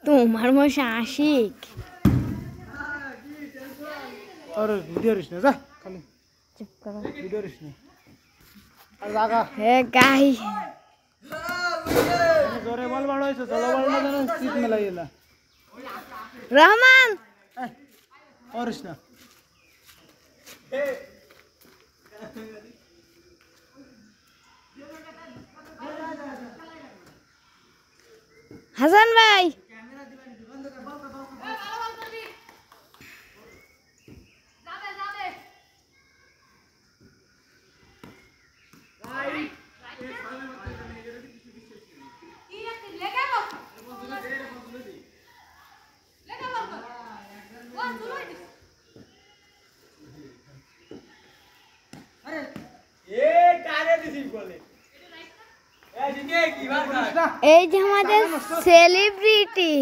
তোমার মশা আশিক और वीडियो रिश्ते जा खाली चुप करो वीडियो रिश्ते और जागा हे गाइस जोरे बॉल बाड़ो है चलो बॉल ना जाना सीट में लाइला रहमान और रिश्ते হাসান ভাই এই যে আমাদের সেলিব্রিটি